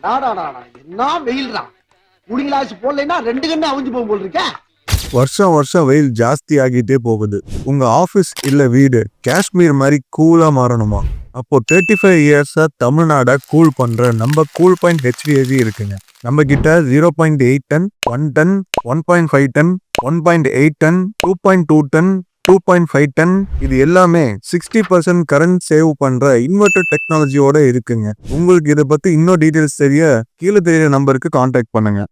என்ன வெயில்டா. Cooling glass போடலைன்னா 2 கண்ணு அவிஞ்சு போகும் போல் இருக்க. வருஷம் வருஷம் வெயில் ஜாஸ்தி ஆகிட்டே போகுது. உங்க ஆபீஸ் இல்ல வீடு காஷ்மீர் மாதிரி கூலா மாறணுமா? அப்போ 35 இயர்ஸா தமிழ்நாட கூல் பண்ற நம்ம கூல் பாயிண்ட் HVAC இருக்குங்க. நம்ம கிட்ட 0.8 ton, 1 ton, 1.5 ton, 1.8 ton, 2.2 ton, 2.5 ton, இது எல்லாமே 60% கரண்ட் சேவ் பண்ற இன்வெர்டர் டெக்னாலஜியோட இருக்குங்க. உங்களுக்கு இதை பத்தி இன்னும் டீடைல்ஸ் தெரிய கீழே தெரிய நம்பருக்கு கான்டாக்ட் பண்ணுங்க.